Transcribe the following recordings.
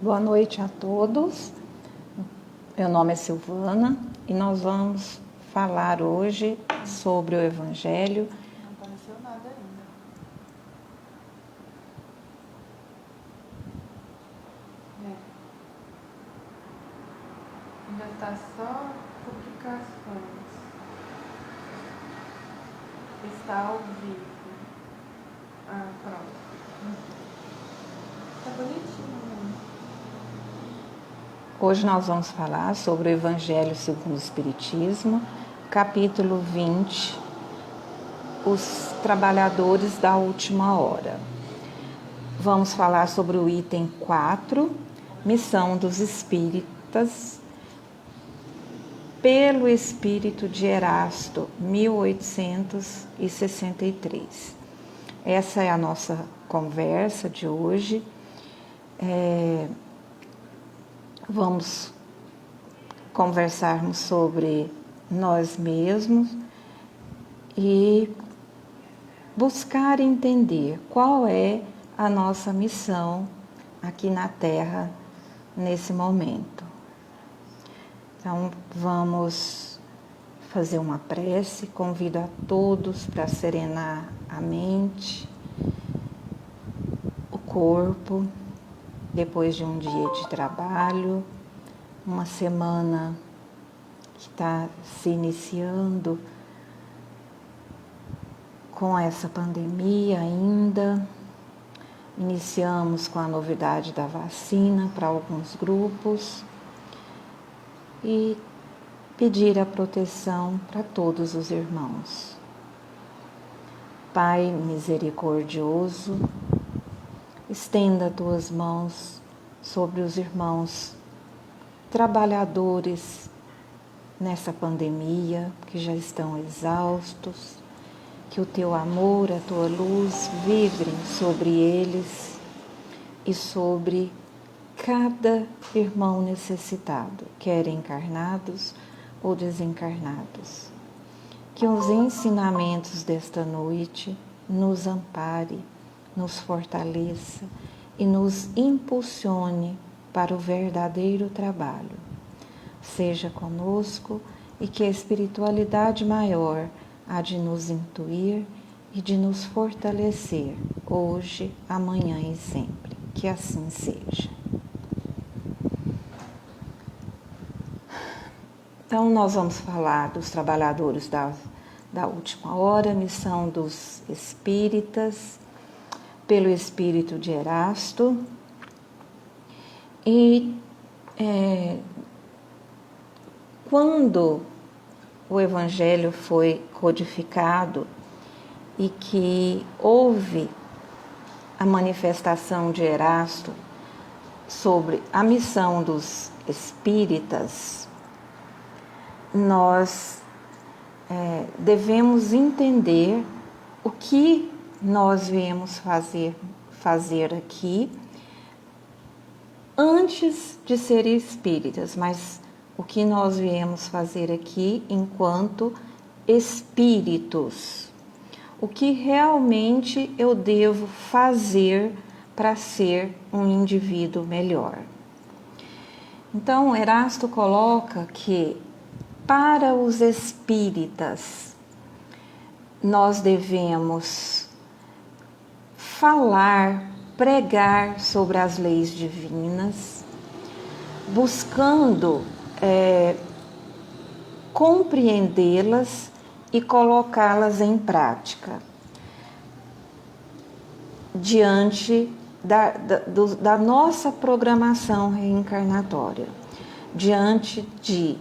Boa noite a todos. Meu nome é Silvana e nós vamos falar hoje sobre o Evangelho. Não apareceu nada ainda. Ainda está só publicações. Está ao vivo. Ah, pronto. Tá bonitinho, né? Hoje nós vamos falar sobre o Evangelho segundo o Espiritismo, capítulo 20, os trabalhadores da última hora. Vamos falar sobre o item 4, missão dos espíritas, pelo espírito de Erasto, 1863. Essa é a nossa conversa de hoje. Vamos conversarmos sobre nós mesmos e buscar entender qual é a nossa missão aqui na Terra nesse momento. Então, vamos fazer uma prece. Convido a todos para serenar a mente, o corpo, depois de um dia de trabalho, uma semana que está se iniciando com essa pandemia ainda. Iniciamos com a novidade da vacina para alguns grupos e pedir a proteção para todos os irmãos. Pai misericordioso, estenda tuas mãos sobre os irmãos trabalhadores nessa pandemia, que já estão exaustos, que o teu amor, a tua luz vibrem sobre eles e sobre cada irmão necessitado, quer encarnados ou desencarnados. Que os ensinamentos desta noite nos ampare, nos fortaleça e nos impulsione para o verdadeiro trabalho. Seja conosco e que a espiritualidade maior há de nos intuir e de nos fortalecer hoje, amanhã e sempre. Que assim seja. Então, nós vamos falar dos trabalhadores da última hora, missão dos espíritas, pelo espírito de Erasto. E quando o Evangelho foi codificado e que houve a manifestação de Erasto sobre a missão dos espíritas, nós devemos entender o que nós viemos fazer aqui antes de ser espíritas, mas o que nós viemos fazer aqui enquanto espíritos. O que realmente eu devo fazer para ser um indivíduo melhor. Então, Erasto coloca que para os espíritas nós devemos falar, pregar sobre as leis divinas, buscando compreendê-las e colocá-las em prática diante da nossa programação reencarnatória, diante de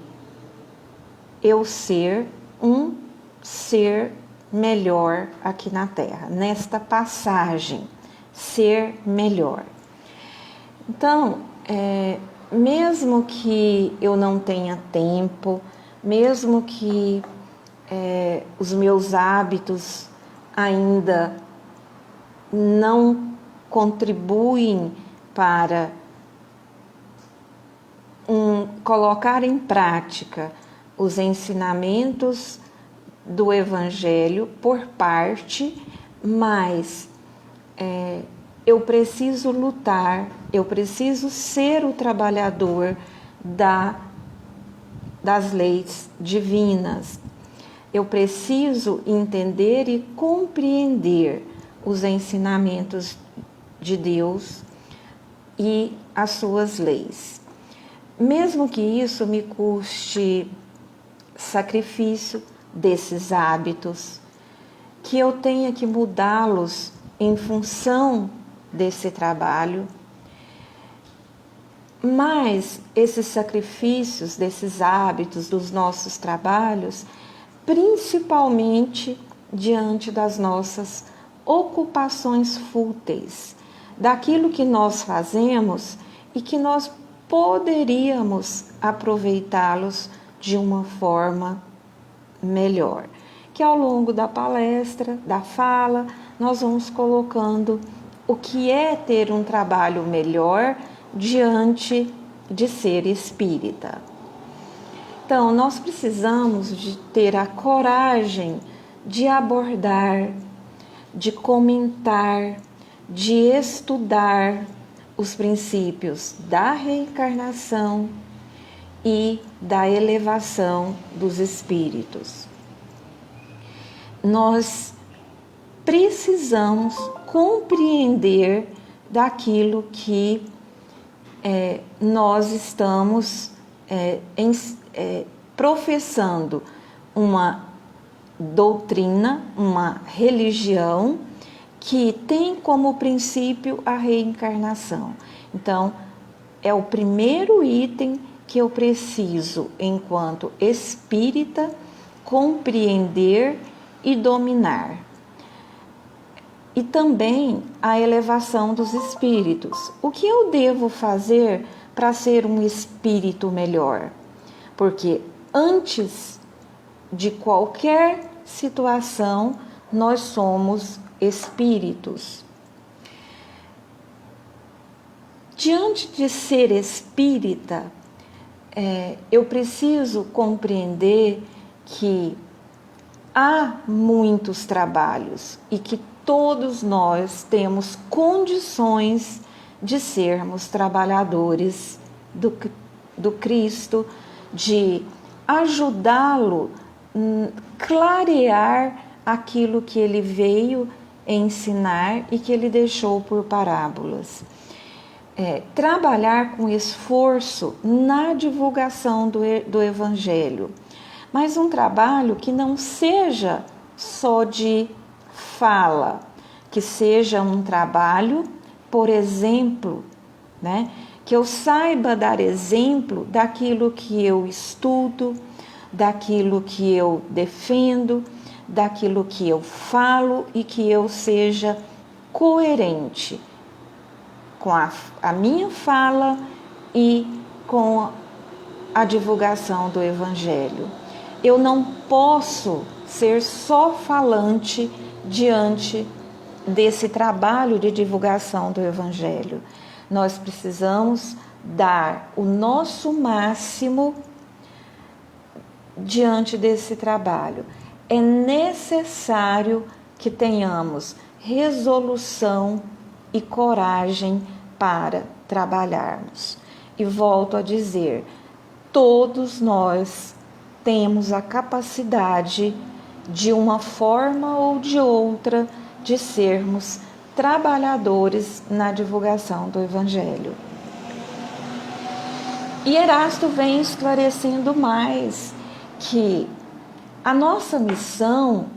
eu ser um ser melhor aqui na Terra, nesta passagem, ser melhor. Então, mesmo que eu não tenha tempo, mesmo que os meus hábitos ainda não contribuem para colocar em prática os ensinamentos do Evangelho por parte, mas eu preciso lutar, eu preciso ser o trabalhador das leis divinas. Eu preciso entender e compreender os ensinamentos de Deus e as suas leis. Mesmo que isso me custe sacrifício desses hábitos, que eu tenha que mudá-los em função desse trabalho, mas esses sacrifícios desses hábitos, dos nossos trabalhos, principalmente diante das nossas ocupações fúteis, daquilo que nós fazemos e que nós poderíamos aproveitá-los de uma forma melhor. Que ao longo da palestra, da fala, nós vamos colocando o que é ter um trabalho melhor diante de ser espírita. Então, nós precisamos de ter a coragem de abordar, de comentar, de estudar os princípios da reencarnação e da elevação dos espíritos. Nós precisamos compreender daquilo que nós estamos professando uma doutrina, uma religião que tem como princípio a reencarnação. Então, é o primeiro item que eu preciso, enquanto espírita, compreender e dominar. E também a elevação dos espíritos. O que eu devo fazer para ser um espírito melhor? Porque antes de qualquer situação, nós somos espíritos. Diante de ser espírita, eu preciso compreender que há muitos trabalhos e que todos nós temos condições de sermos trabalhadores do Cristo, de ajudá-lo a clarear aquilo que ele veio ensinar e que ele deixou por parábolas. Trabalhar com esforço na divulgação do Evangelho, mas um trabalho que não seja só de fala, que seja um trabalho, por exemplo, né? Que eu saiba dar exemplo daquilo que eu estudo, daquilo que eu defendo, daquilo que eu falo e que eu seja coerente com a minha fala e com a divulgação do Evangelho. Eu não posso ser só falante diante desse trabalho de divulgação do Evangelho. Nós precisamos dar o nosso máximo diante desse trabalho. É necessário que tenhamos resolução e coragem para trabalharmos. E volto a dizer, todos nós temos a capacidade, de uma forma ou de outra, de sermos trabalhadores na divulgação do Evangelho. E Erasto vem esclarecendo mais que a nossa missão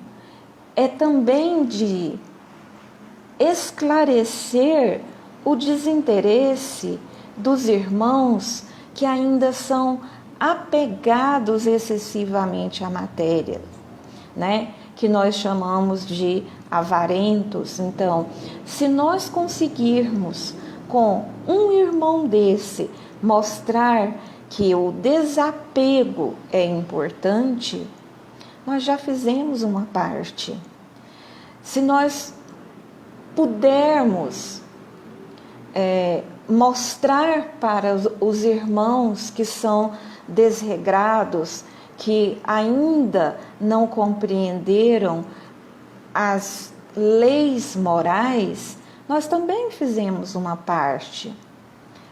é também de esclarecer o desinteresse dos irmãos que ainda são apegados excessivamente à matéria, né? Que nós chamamos de avarentos. Então, se nós conseguirmos com um irmão desse mostrar que o desapego é importante, nós já fizemos uma parte. Se nós pudermos mostrar para os irmãos que são desregrados, que ainda não compreenderam as leis morais, nós também fizemos uma parte.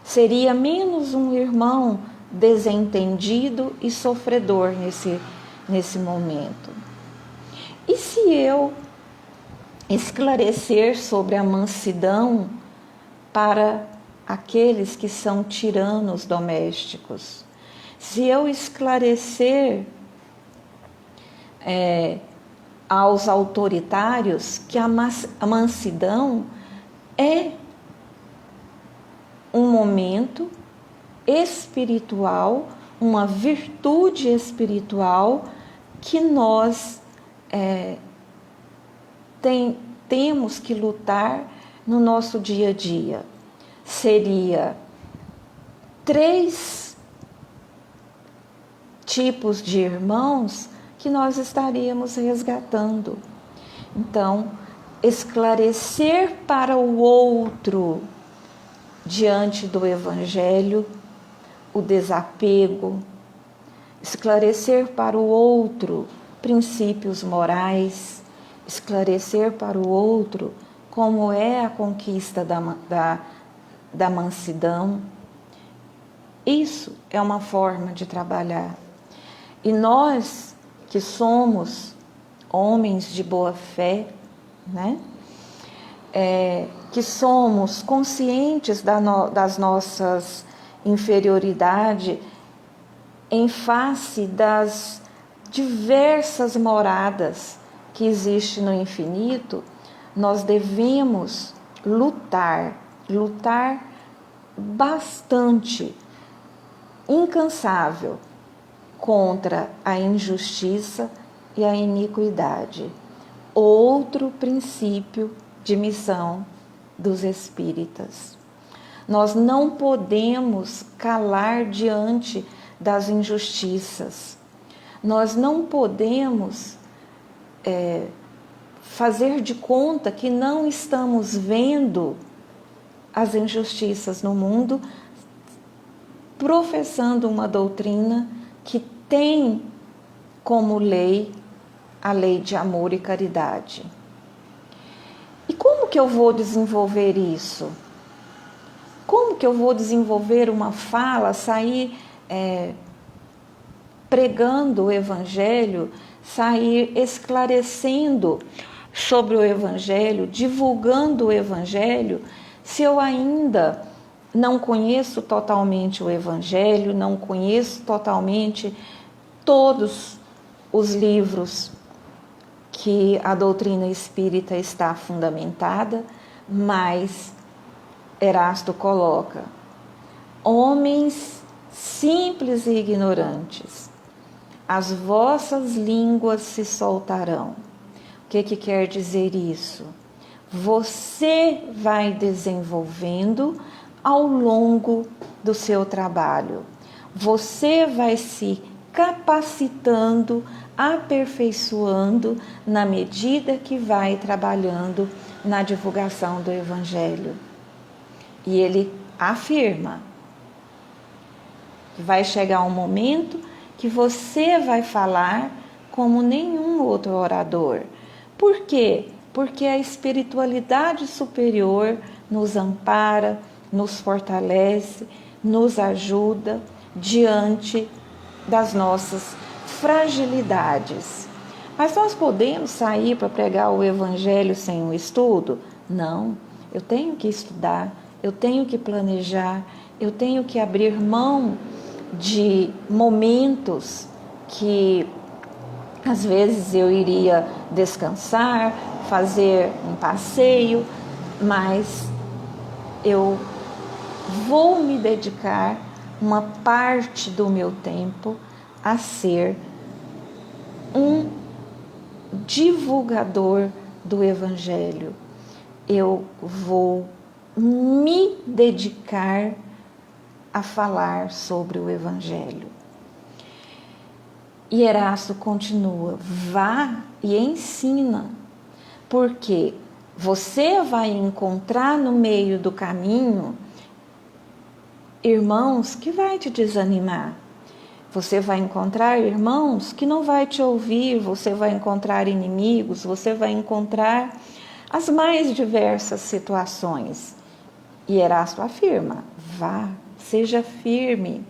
Seria menos um irmão desentendido e sofredor nesse momento. E se eu esclarecer sobre a mansidão para aqueles que são tiranos domésticos? Se eu esclarecer aos autoritários que a mansidão é um momento espiritual, uma virtude espiritual que nós temos que lutar no nosso dia a dia. Seria 3 tipos de irmãos que nós estaríamos resgatando. Então, esclarecer para o outro, diante do Evangelho, o desapego, esclarecer para o outro princípios morais, esclarecer para o outro como é a conquista da mansidão. Isso é uma forma de trabalhar. E nós que somos homens de boa fé, né? Que somos conscientes das nossas inferioridades em face das diversas moradas que existem no infinito, nós devemos lutar bastante, incansável, contra a injustiça e a iniquidade. Outro princípio de missão dos espíritas. Nós não podemos calar diante das injustiças. Nós não podemos fazer de conta que não estamos vendo as injustiças no mundo, professando uma doutrina que tem como lei a lei de amor e caridade. E como que eu vou desenvolver isso? Como que eu vou desenvolver uma fala, sair pregando o Evangelho, sair esclarecendo sobre o Evangelho, divulgando o Evangelho, se eu ainda não conheço totalmente o Evangelho, não conheço totalmente todos os livros que a doutrina espírita está fundamentada, mas Erasto coloca: homens simples e ignorantes, as vossas línguas se soltarão. O que quer dizer isso? Você vai desenvolvendo ao longo do seu trabalho. Você vai se capacitando, aperfeiçoando na medida que vai trabalhando na divulgação do Evangelho. E ele afirma que vai chegar um momento que você vai falar como nenhum outro orador. Por quê? Porque a espiritualidade superior nos ampara, nos fortalece, nos ajuda diante das nossas fragilidades. Mas nós podemos sair para pregar o Evangelho sem um estudo? Não, eu tenho que estudar, eu tenho que planejar, eu tenho que abrir mão de momentos que às vezes eu iria descansar, fazer um passeio, mas eu vou me dedicar uma parte do meu tempo a ser um divulgador do Evangelho. Eu vou me dedicar a falar sobre o Evangelho. E Erasto continua: vá e ensina, porque você vai encontrar no meio do caminho irmãos que vai te desanimar. Você vai encontrar irmãos que não vai te ouvir, você vai encontrar inimigos, você vai encontrar as mais diversas situações. E Erasto afirma: vá, seja firme,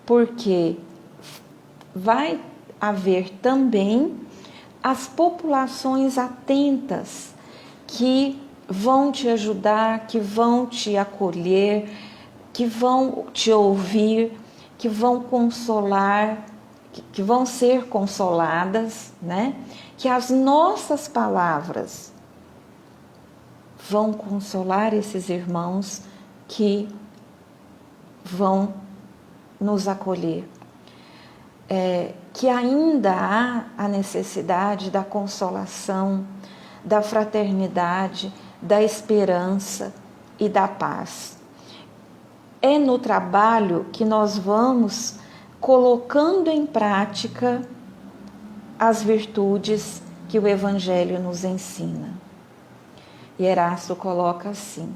porque vai haver também as populações atentas que vão te ajudar, que vão te acolher, que vão te ouvir, que vão consolar, que vão ser consoladas, né? Que as nossas palavras vão consolar esses irmãos que vão nos acolher. Que ainda há a necessidade da consolação, da fraternidade, da esperança e da paz. É no trabalho que nós vamos colocando em prática as virtudes que o Evangelho nos ensina. E Erasto coloca assim: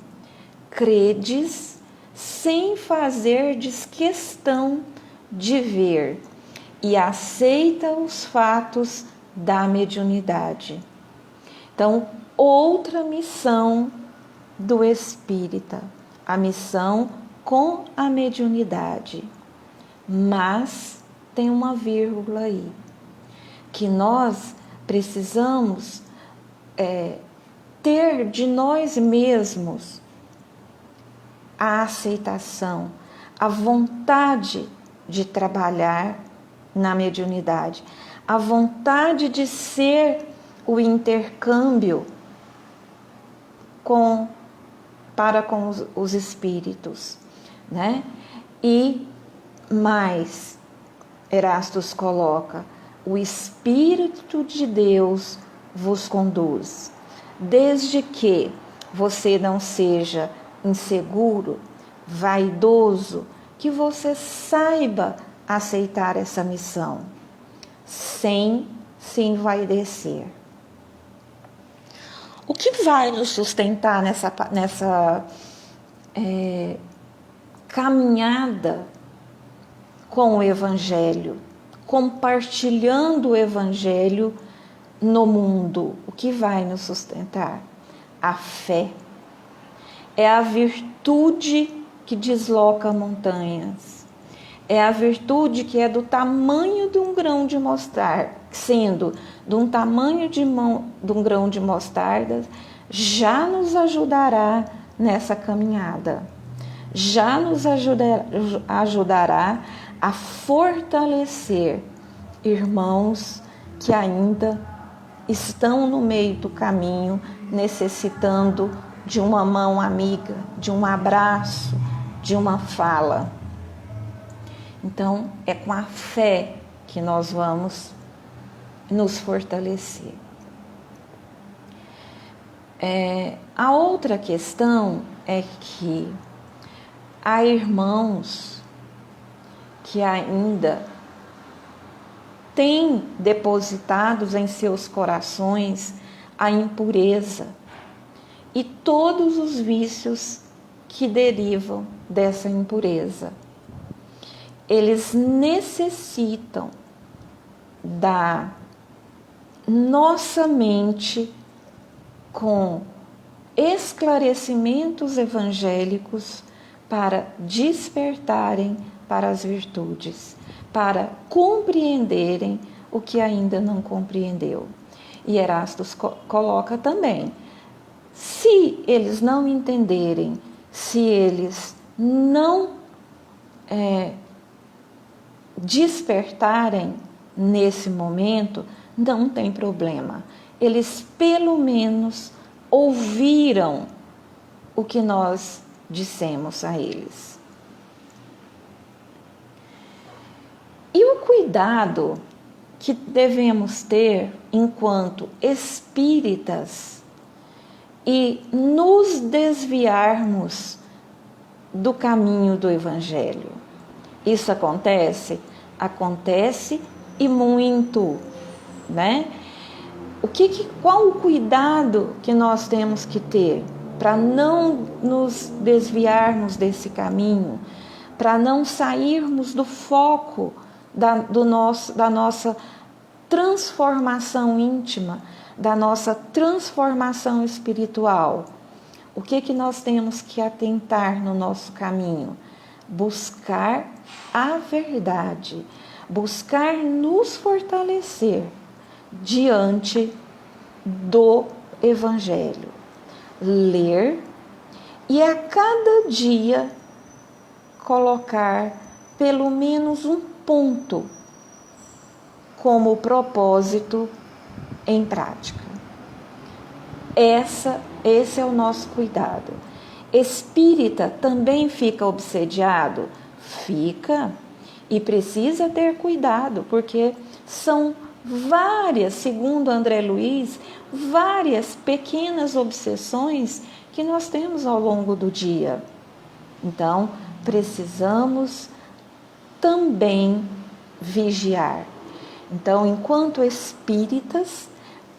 credes sem fazerdes questão de ver e aceita os fatos da mediunidade. Então, outra missão do espírita, a missão com a mediunidade. Mas tem uma vírgula aí, que nós precisamos ter de nós mesmos a aceitação, a vontade de trabalhar na mediunidade, a vontade de ser o intercâmbio para com os espíritos, né? E mais, Erastus coloca: o Espírito de Deus vos conduz, desde que você não seja inseguro, vaidoso, que você saiba aceitar essa missão, sem se envaidecer. O que vai nos sustentar nessa caminhada com o Evangelho, compartilhando o Evangelho no mundo? O que vai nos sustentar? A fé. É a virtude que desloca montanhas. É a virtude que é do tamanho de um grão de mostarda, sendo de um tamanho de um grão de mostarda, já nos ajudará nessa caminhada. Já nos ajudará a fortalecer irmãos que ainda estão no meio do caminho, necessitando de uma mão amiga, de um abraço, de uma fala. Então, é com a fé que nós vamos nos fortalecer. A outra questão é que há irmãos que ainda têm depositados em seus corações a impureza e todos os vícios que derivam dessa impureza. Eles necessitam da nossa mente com esclarecimentos evangélicos para despertarem para as virtudes, para compreenderem o que ainda não compreendeu. E Erastus coloca também: se eles não entenderem, se eles não despertarem nesse momento, não tem problema. Eles pelo menos ouviram o que nós dissemos a eles. E o cuidado que devemos ter enquanto espíritas e nos desviarmos do caminho do Evangelho. Isso acontece? Acontece e muito, né? Qual o cuidado que nós temos que ter para não nos desviarmos desse caminho, para não sairmos do foco da nossa transformação íntima, da nossa transformação espiritual, o que nós temos que atentar no nosso caminho? Buscar a verdade, buscar nos fortalecer diante do Evangelho. Ler e a cada dia colocar pelo menos um ponto como propósito em prática. Esse é o nosso cuidado. Espírita também fica obsediado? Fica, e precisa ter cuidado, porque são várias, segundo André Luiz, várias pequenas obsessões que nós temos ao longo do dia. Então, precisamos também vigiar. Então, enquanto espíritas,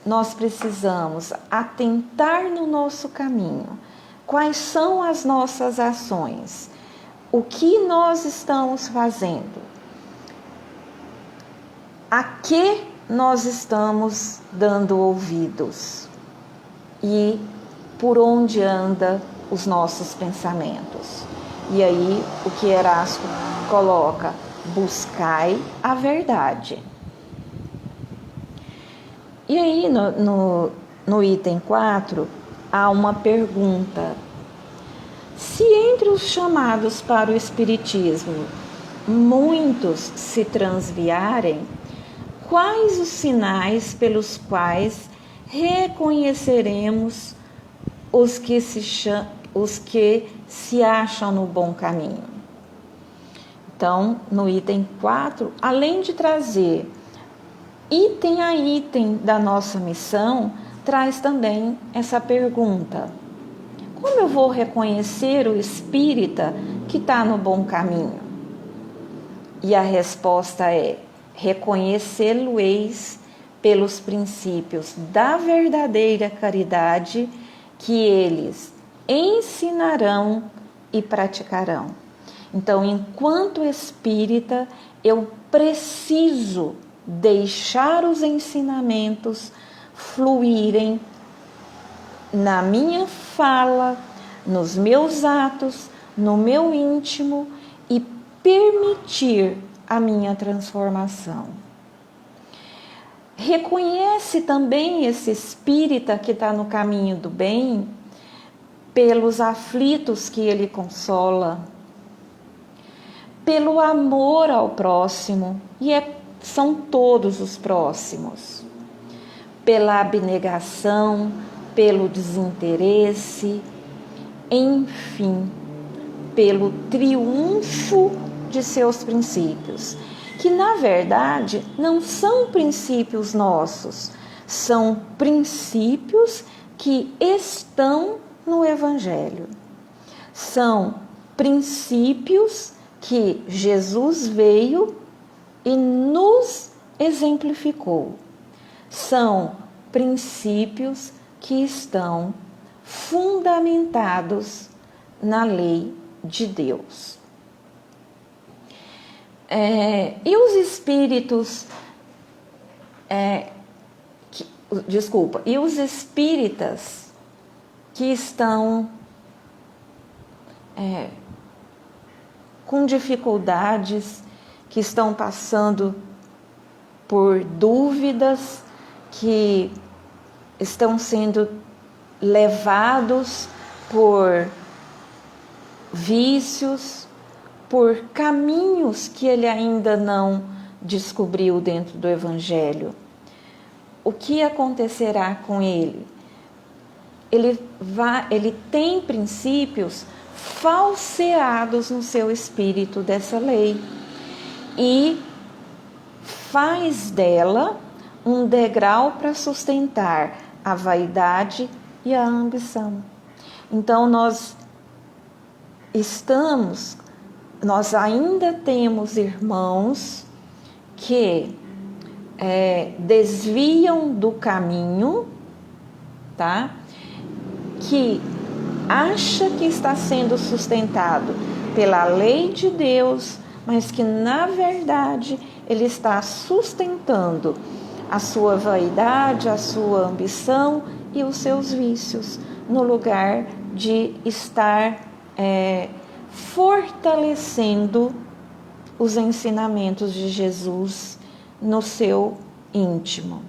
nós precisamos atentar no nosso caminho. Quais são as nossas ações? O que nós estamos fazendo? A que nós estamos dando ouvidos? E por onde anda os nossos pensamentos? E aí, o que Erasto coloca? Buscai a verdade. E aí, no item 4, há uma pergunta. Se entre os chamados para o Espiritismo, muitos se transviarem, quais os sinais pelos quais reconheceremos os que se acham no bom caminho? Então, no item 4, além de trazer item a item da nossa missão, traz também essa pergunta: como eu vou reconhecer o espírita que está no bom caminho? E a resposta é: reconhecê-lo-eis pelos princípios da verdadeira caridade que eles ensinarão e praticarão. Então, enquanto espírita, eu preciso deixar os ensinamentos fluírem na minha fala, nos meus atos, no meu íntimo e permitir a minha transformação. Reconhece também esse espírita que está no caminho do bem pelos aflitos que ele consola, pelo amor ao próximo, e são todos os próximos, pela abnegação, pelo desinteresse, enfim, pelo triunfo de seus princípios, que na verdade não são princípios nossos, são princípios que estão no Evangelho. São princípios que Jesus veio e nos exemplificou. São princípios que estão fundamentados na lei de Deus. E os espíritos, e os espíritas que estão com dificuldades, que estão passando por dúvidas, que estão sendo levados por vícios, por caminhos que ele ainda não descobriu dentro do Evangelho. O que acontecerá com ele? Ele tem princípios falseados no seu espírito dessa lei e faz dela um degrau para sustentar a vaidade e a ambição. Então nós ainda temos irmãos que desviam do caminho, tá? Que acha que está sendo sustentado pela lei de Deus, mas que na verdade ele está sustentando a sua vaidade, a sua ambição e os seus vícios, no lugar de estar fortalecendo os ensinamentos de Jesus no seu íntimo.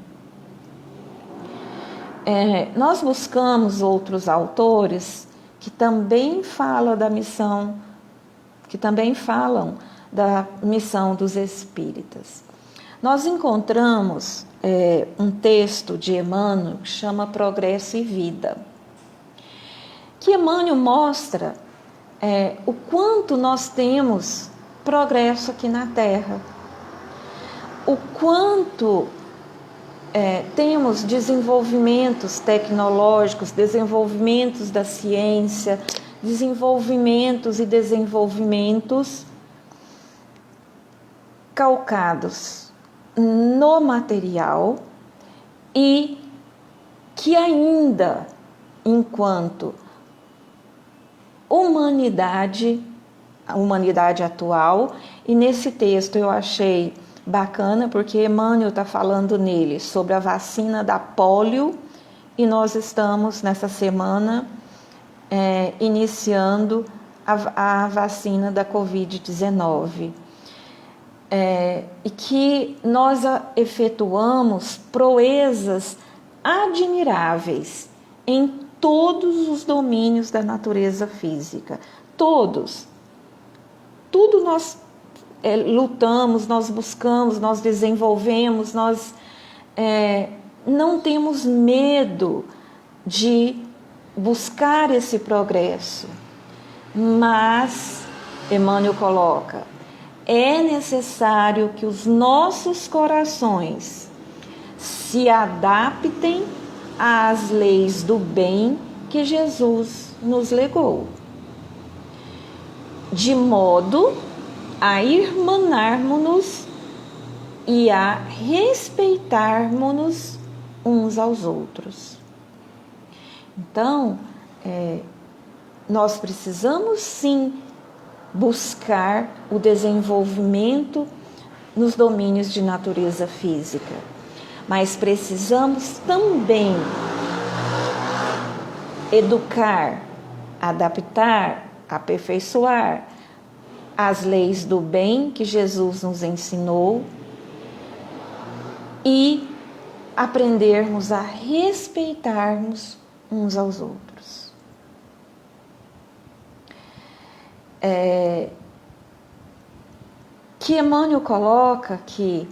Nós buscamos outros autores que também falam da missão, que também falam da missão dos espíritas. Nós encontramos um texto de Emmanuel que chama Progresso e Vida, que Emmanuel mostra o quanto nós temos progresso aqui na Terra, o quanto temos desenvolvimentos tecnológicos, desenvolvimentos da ciência, desenvolvimentos calcados no material e que ainda, enquanto a humanidade atual, e nesse texto eu achei bacana porque Emmanuel está falando nele sobre a vacina da polio e nós estamos nessa semana iniciando a vacina da Covid-19. E que nós efetuamos proezas admiráveis em todos os domínios da natureza física. Todos. Tudo nós lutamos, nós buscamos, nós desenvolvemos, nós não temos medo de buscar esse progresso. Mas, Emmanuel coloca, é necessário que os nossos corações se adaptem às leis do bem que Jesus nos legou, de modo a irmanarmos-nos e a respeitarmos-nos uns aos outros. Então, nós precisamos sim buscar o desenvolvimento nos domínios de natureza física, mas precisamos também educar, adaptar, aperfeiçoar as leis do bem que Jesus nos ensinou e aprendermos a respeitarmos uns aos outros. Que Emmanuel coloca que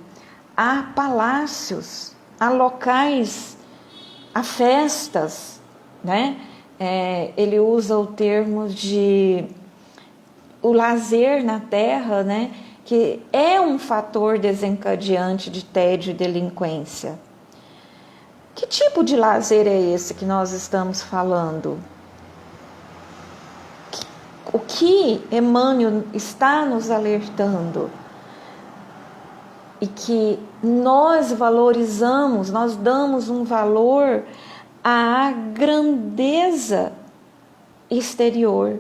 há palácios, há locais, há festas, né? Ele usa o termo de o lazer na Terra, né? Que é um fator desencadeante de tédio e delinquência. Que tipo de lazer é esse que nós estamos falando? O que Emmanuel está nos alertando? E que nós valorizamos, nós damos um valor à grandeza exterior.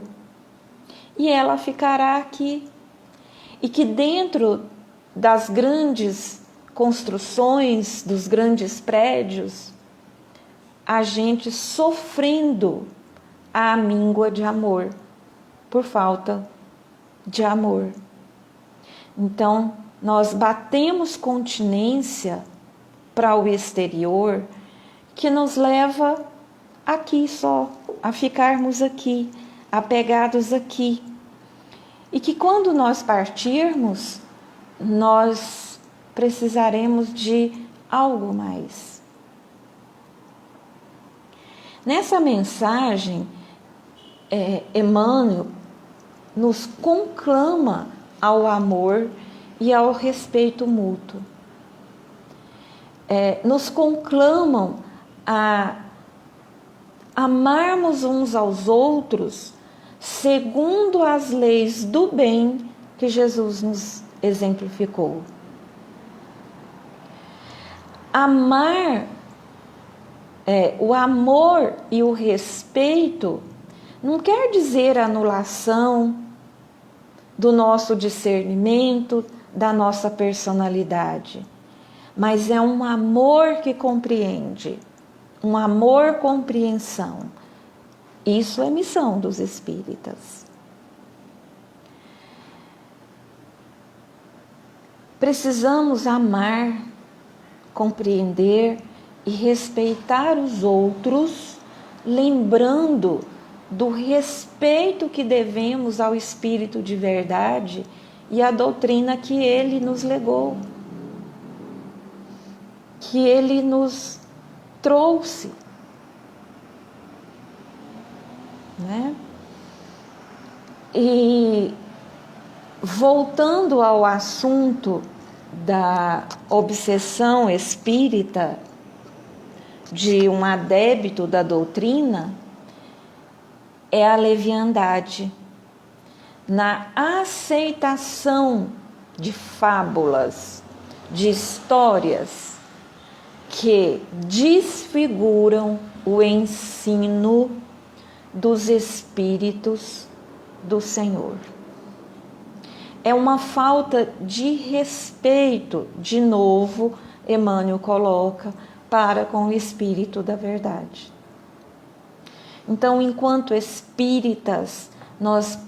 E ela ficará aqui. E que dentro das grandes construções, dos grandes prédios, a gente sofrendo a míngua de amor, por falta de amor. Então, nós batemos continência para o exterior, que nos leva aqui só, a ficarmos aqui, apegados aqui. E que quando nós partirmos, nós precisaremos de algo mais. Nessa mensagem, Emmanuel nos conclama ao amor e ao respeito mútuo. Nos conclamam a amarmos uns aos outros segundo as leis do bem que Jesus nos exemplificou. Amar, o amor e o respeito não quer dizer anulação do nosso discernimento, da nossa personalidade, mas é um amor que compreende, um amor compreensão. Isso é missão dos espíritas. Precisamos amar, compreender e respeitar os outros, lembrando do respeito que devemos ao Espírito de verdade e à doutrina que ele nos legou, que ele nos trouxe, né? E voltando ao assunto da obsessão espírita, de um adébito da doutrina, é a leviandade na aceitação de fábulas, de histórias que desfiguram o ensino dos espíritos do Senhor. É uma falta de respeito, de novo, Emmanuel coloca, para com o Espírito da verdade. Então, enquanto espíritas, nós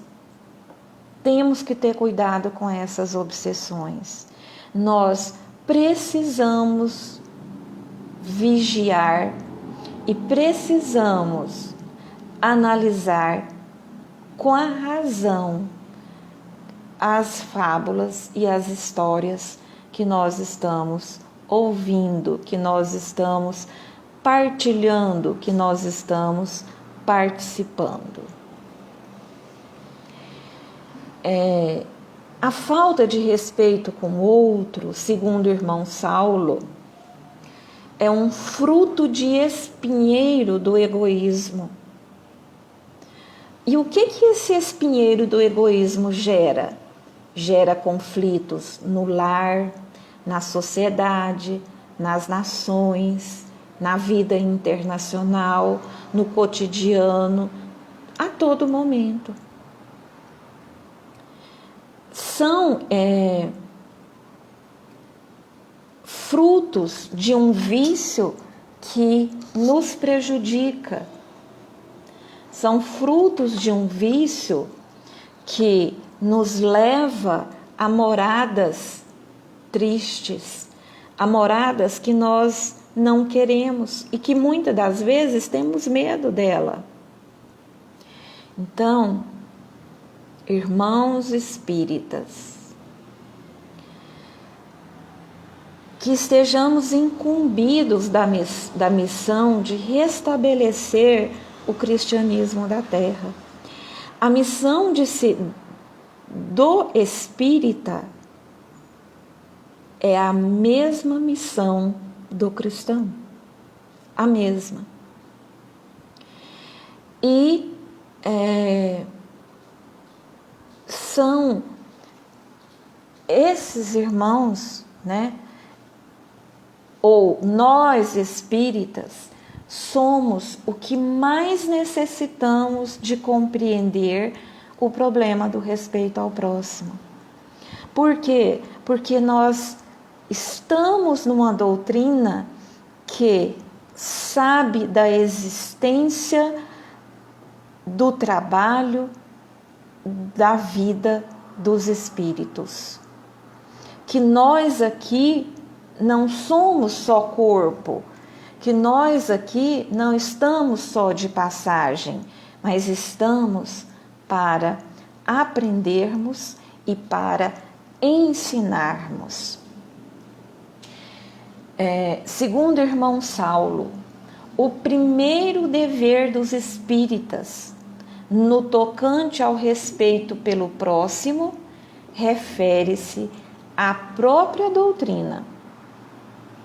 temos que ter cuidado com essas obsessões. Nós precisamos vigiar e precisamos analisar com a razão as fábulas e as histórias que nós estamos ouvindo, que nós estamos partilhando, que nós estamos participando. A falta de respeito com o outro, segundo o irmão Saulo, é um fruto de espinheiro do egoísmo. E o que esse espinheiro do egoísmo gera? Gera conflitos no lar, na sociedade, nas nações, na vida internacional, no cotidiano, a todo momento. São frutos de um vício que nos prejudica. São frutos de um vício que nos leva a moradas tristes, a moradas que nós não queremos e que muitas das vezes temos medo dela. Então, irmãos espíritas, que estejamos incumbidos da missão de restabelecer o cristianismo da terra. A missão do espírita é a mesma missão do cristão, a mesma. E são esses irmãos, né? Ou nós espíritas, somos o que mais necessitamos de compreender o problema do respeito ao próximo. Por quê? Porque nós estamos numa doutrina que sabe da existência do trabalho, da vida dos espíritos. Que nós aqui não somos só corpo, que nós aqui não estamos só de passagem, mas estamos para aprendermos e para ensinarmos. Segundo o irmão Saulo, o primeiro dever dos espíritas no tocante ao respeito pelo próximo refere-se à própria doutrina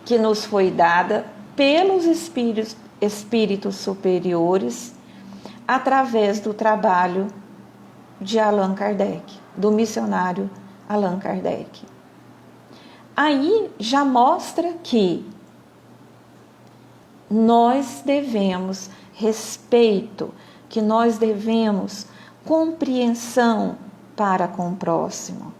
que nos foi dada pelos espíritos superiores através do trabalho de Allan Kardec, do missionário Allan Kardec. Aí já mostra que nós devemos respeito, que nós devemos compreensão para com o próximo.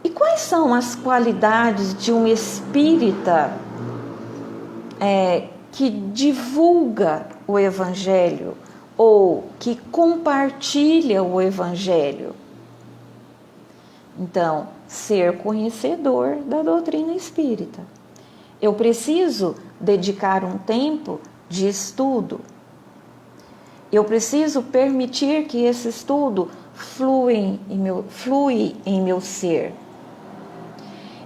E quais são as qualidades de um espírita que divulga o Evangelho ou que compartilha o Evangelho? Então, ser conhecedor da doutrina espírita. Eu preciso dedicar um tempo de estudo. Eu preciso permitir que esse estudo flui em meu ser.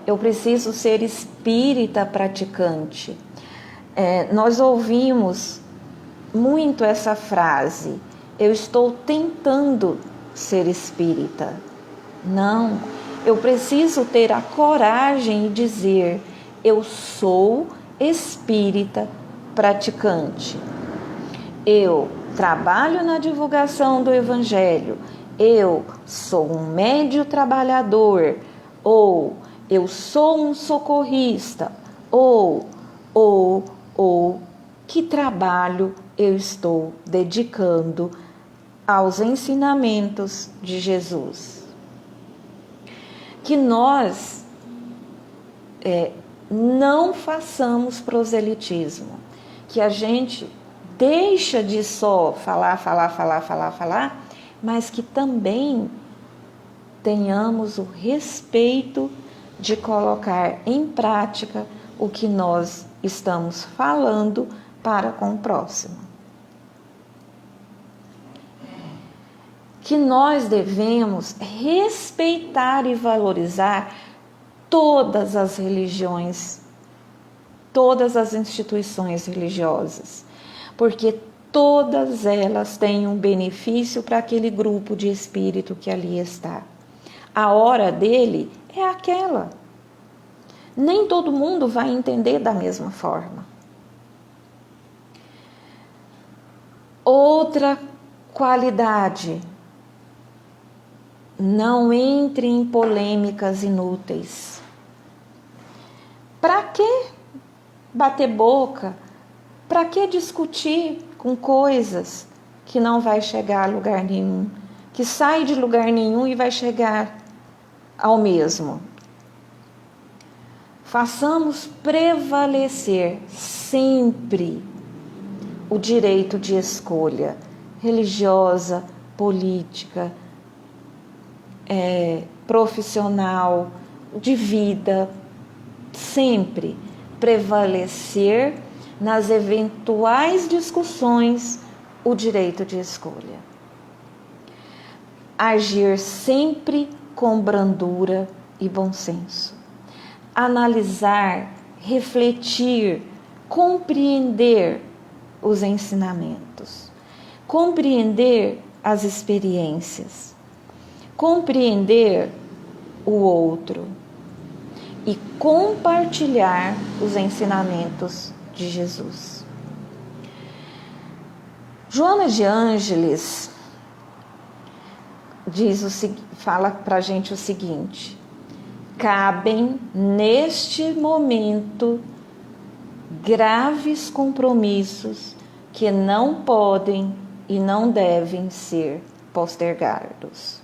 Eu preciso ser espírita praticante. Nós ouvimos muito essa frase: eu estou tentando ser espírita. Não, eu preciso ter a coragem de dizer: eu sou espírita praticante. Eu trabalho na divulgação do Evangelho. Eu sou um médio trabalhador. Ou eu sou um socorrista. Ou, que trabalho eu estou dedicando aos ensinamentos de Jesus? Que nós não façamos proselitismo, que a gente deixa de só falar, mas que também tenhamos o respeito de colocar em prática o que nós estamos falando para com o próximo. Que nós devemos respeitar e valorizar todas as religiões, todas as instituições religiosas, porque todas elas têm um benefício para aquele grupo de espírito que ali está. A hora dele é aquela. Nem todo mundo vai entender da mesma forma. Outra qualidade: não entre em polêmicas inúteis. Para que bater boca? Para que discutir com coisas que não vai chegar a lugar nenhum, que sai de lugar nenhum e vai chegar ao mesmo? Façamos prevalecer sempre o direito de escolha religiosa, política, profissional, de vida, sempre prevalecer nas eventuais discussões o direito de escolha. Agir sempre com brandura e bom senso. Analisar, refletir, compreender os ensinamentos, compreender as experiências, compreender o outro e compartilhar os ensinamentos de Jesus. Joana de Ângeles fala para a gente o seguinte: cabem neste momento graves compromissos que não podem e não devem ser postergados.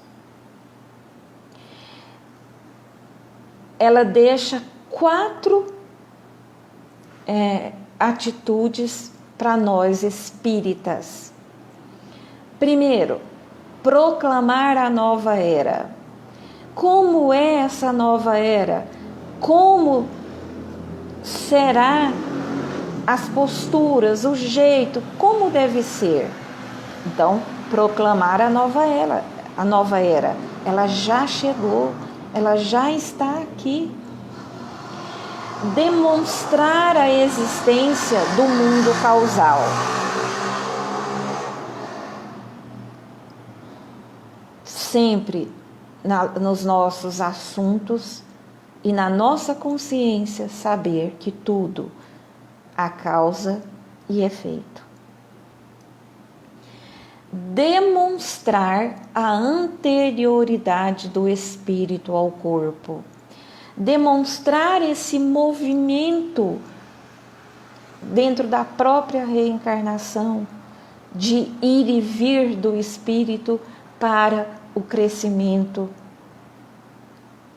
Ela deixa 4 atitudes para nós espíritas. Primeiro, proclamar a nova era. Como é essa nova era? Como será as posturas, o jeito, como deve ser? Então, proclamar a nova era. Ela já chegou, ela já está aqui. Demonstrar a existência do mundo causal. Sempre nos nossos assuntos e na nossa consciência saber que tudo há causa e efeito. Demonstrar a anterioridade do espírito ao corpo. Demonstrar esse movimento dentro da própria reencarnação, de ir e vir do espírito para o crescimento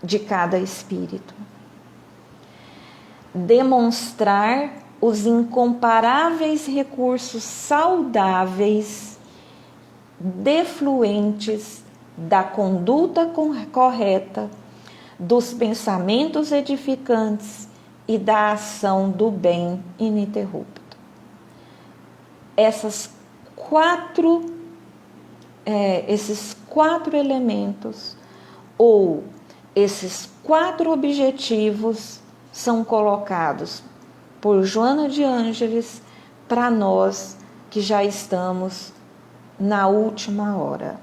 de cada espírito. Demonstrar os incomparáveis recursos saudáveis, defluentes da conduta correta, dos pensamentos edificantes e da ação do bem ininterrupto. Esses quatro elementos ou esses 4 objetivos são colocados por Joana de Ângeles para nós que já estamos na última hora.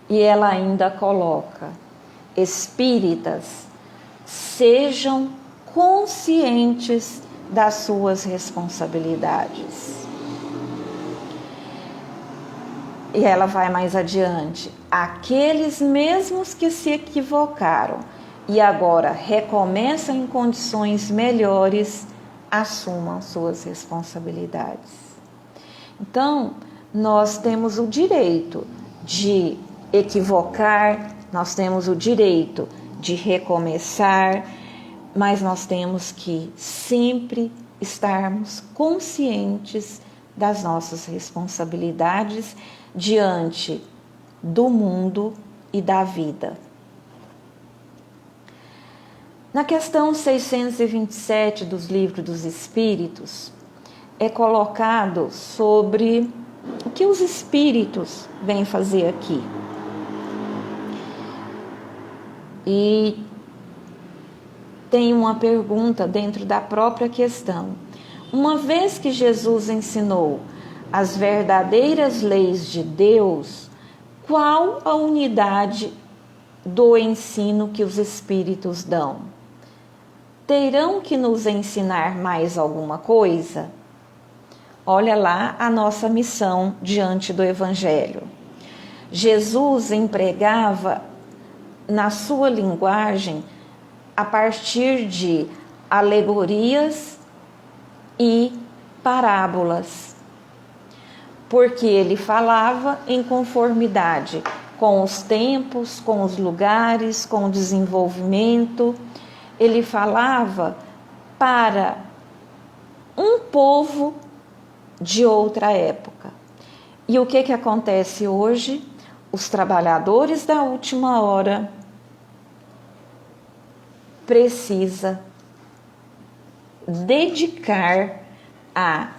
E ela ainda coloca: espíritas, sejam conscientes das suas responsabilidades. E ela vai mais adiante: aqueles mesmos que se equivocaram e agora recomeçam em condições melhores, assumam suas responsabilidades. Então, nós temos o direito de equivocar, nós temos o direito de recomeçar, mas nós temos que sempre estarmos conscientes das nossas responsabilidades diante do mundo e da vida. Na questão 627 dos Livros dos Espíritos, é colocado sobre o que os espíritos vêm fazer aqui. E tem uma pergunta dentro da própria questão. Uma vez que Jesus ensinou as verdadeiras leis de Deus, qual a unidade do ensino que os espíritos dão? Terão que nos ensinar mais alguma coisa? Olha lá a nossa missão diante do Evangelho. Jesus empregava na sua linguagem a partir de alegorias e parábolas, porque ele falava em conformidade com os tempos, com os lugares, com o desenvolvimento. Ele falava para um povo de outra época. E o que acontece hoje? Os trabalhadores da última hora precisam dedicar a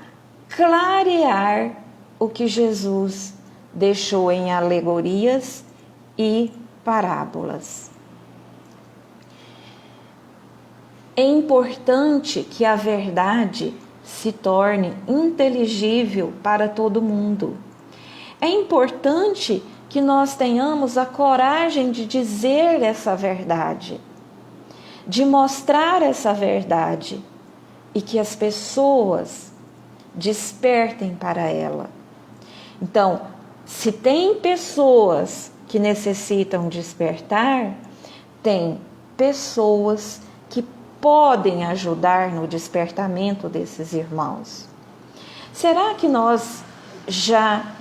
clarear o que Jesus deixou em alegorias e parábolas. É importante que a verdade se torne inteligível para todo mundo. É importante que nós tenhamos a coragem de dizer essa verdade, de mostrar essa verdade e que as pessoas despertem para ela. Então, se tem pessoas que necessitam despertar, tem pessoas que podem ajudar no despertamento desses irmãos. Será que nós já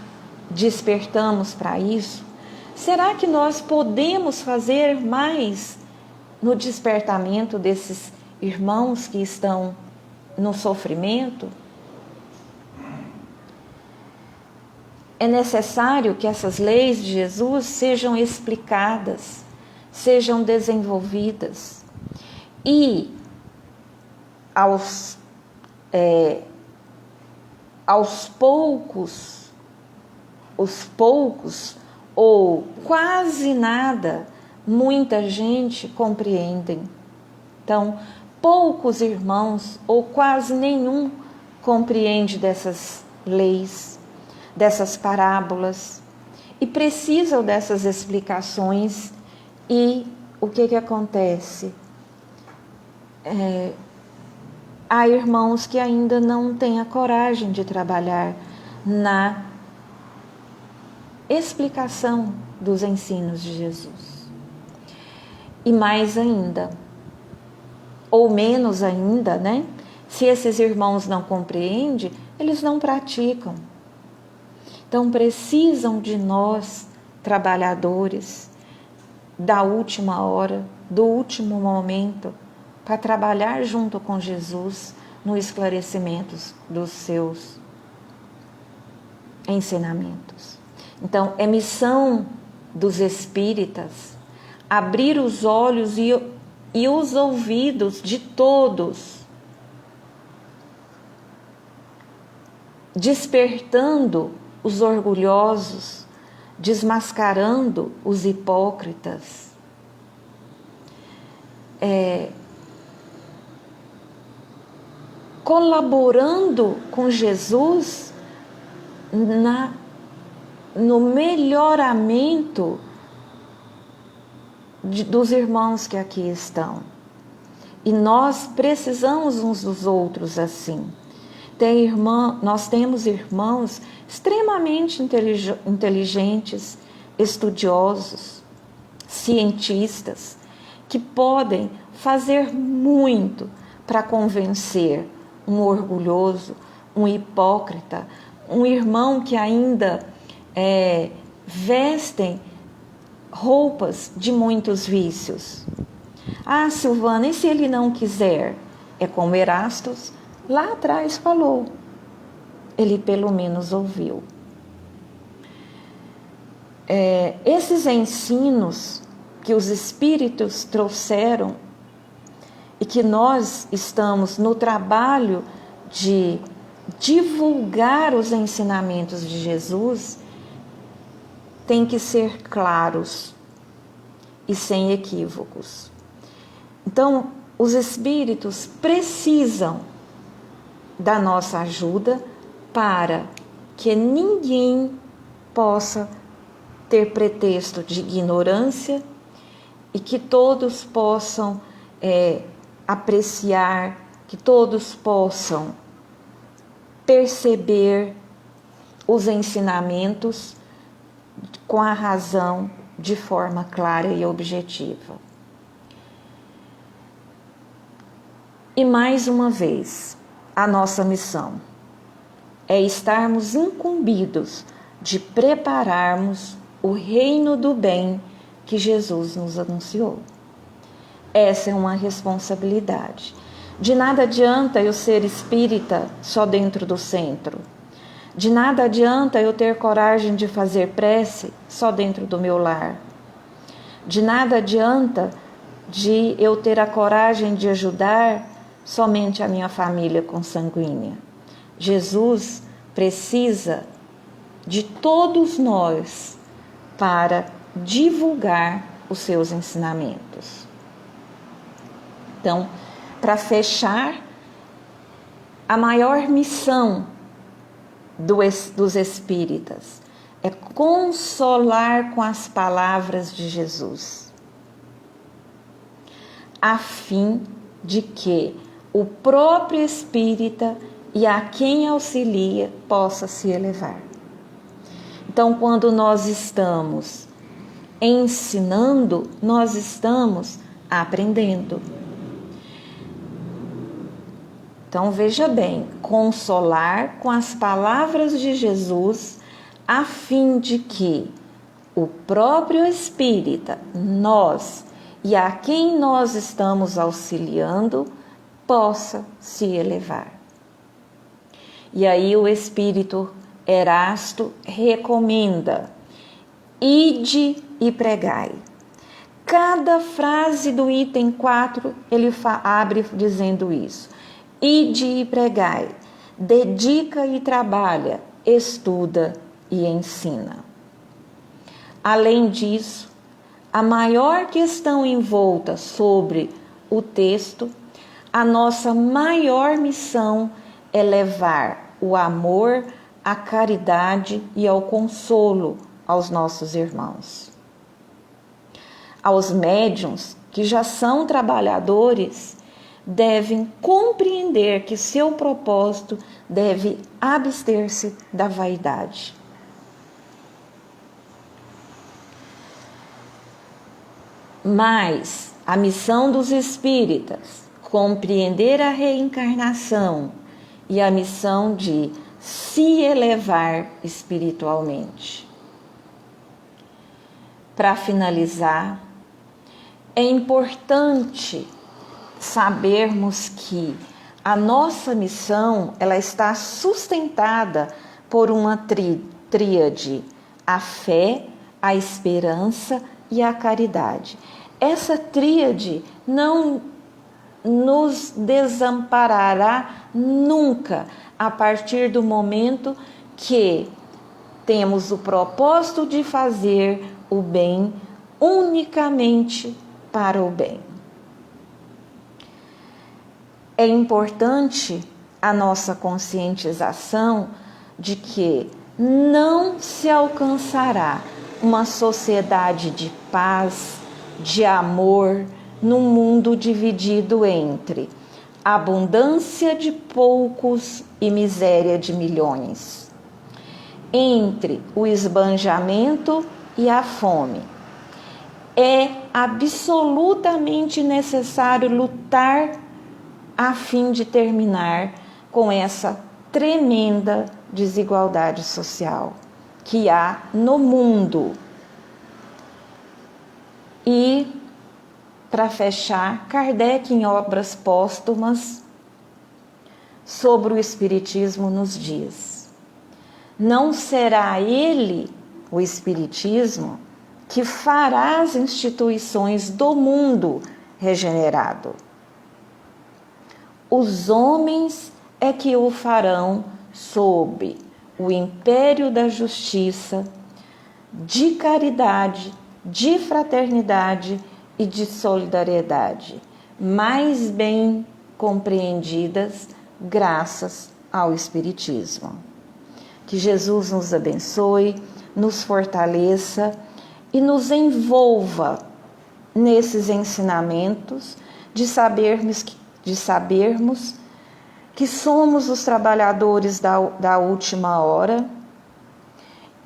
despertamos para isso? Será que nós podemos fazer mais no despertamento desses irmãos que estão no sofrimento? É necessário que essas leis de Jesus sejam explicadas, sejam desenvolvidas. E aos poucos, os poucos ou quase nada, muita gente compreendem. Então, poucos irmãos ou quase nenhum compreende dessas leis, dessas parábolas, e precisam dessas explicações. E o que acontece? Há irmãos que ainda não têm a coragem de trabalhar na explicação dos ensinos de Jesus. E mais ainda, ou menos ainda, né? Se esses irmãos não compreendem, eles não praticam. Então precisam de nós trabalhadores da última hora, do último momento, para trabalhar junto com Jesus no esclarecimento dos seus ensinamentos. Então, é missão dos espíritas abrir os olhos e os ouvidos de todos, despertando os orgulhosos, desmascarando os hipócritas, colaborando com Jesus no melhoramento dos irmãos que aqui estão. E nós precisamos uns dos outros assim. Nós temos irmãos extremamente inteligentes, estudiosos, cientistas, que podem fazer muito para convencer um orgulhoso, um hipócrita, um irmão que ainda vestem roupas de muitos vícios. Ah, Silvana, e se ele não quiser? É como Erastus lá atrás falou. Ele pelo menos ouviu. Esses ensinos que os espíritos trouxeram e que nós estamos no trabalho de divulgar os ensinamentos de Jesus, tem que ser claros e sem equívocos. Então, os espíritos precisam da nossa ajuda para que ninguém possa ter pretexto de ignorância e que todos possam apreciar, que todos possam perceber os ensinamentos com a razão de forma clara e objetiva. E mais uma vez, a nossa missão é estarmos incumbidos de prepararmos o reino do bem que Jesus nos anunciou. Essa é uma responsabilidade. De nada adianta eu ser espírita só dentro do centro. De nada adianta eu ter coragem de fazer prece só dentro do meu lar. De nada adianta de eu ter a coragem de ajudar somente a minha família consanguínea. Jesus precisa de todos nós para divulgar os seus ensinamentos. Então, para fechar, a maior missão dos espíritas é consolar com as palavras de Jesus, a fim de que o próprio espírita e a quem auxilia possa se elevar. Então, quando nós estamos ensinando, nós estamos aprendendo. Então, veja bem, consolar com as palavras de Jesus, a fim de que o próprio espírita, nós e a quem nós estamos auxiliando, possa se elevar. E aí o espírito Erasto recomenda: ide e pregai. Cada frase do item 4, ele abre dizendo isso. Ide e pregai, dedica e trabalha, estuda e ensina. Além disso, a maior questão envolta sobre o texto, a nossa maior missão é levar o amor, a caridade e ao consolo aos nossos irmãos. Aos médiuns que já são trabalhadores, devem compreender que seu propósito deve abster-se da vaidade. Mas a missão dos espíritas, compreender a reencarnação e a missão de se elevar espiritualmente. para finalizar, é importante sabermos que a nossa missão ela está sustentada por uma tríade: a fé, a esperança e a caridade. Essa tríade não nos desamparará nunca a partir do momento que temos o propósito de fazer o bem unicamente para o bem. É importante a nossa conscientização de que não se alcançará uma sociedade de paz, de amor, num mundo dividido entre abundância de poucos e miséria de milhões, entre o esbanjamento e a fome. É absolutamente necessário lutar a fim de terminar com essa tremenda desigualdade social que há no mundo. E, para fechar, Kardec, em obras póstumas sobre o Espiritismo, nos diz: não será ele, o Espiritismo, que fará as instituições do mundo regenerado. Os homens é que o farão sob o império da justiça, de caridade, de fraternidade e de solidariedade, mais bem compreendidas graças ao Espiritismo. Que Jesus nos abençoe, nos fortaleça e nos envolva nesses ensinamentos de sabermos que somos os trabalhadores da última hora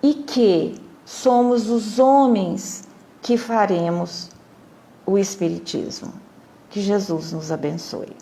e que somos os homens que faremos o Espiritismo. Que Jesus nos abençoe.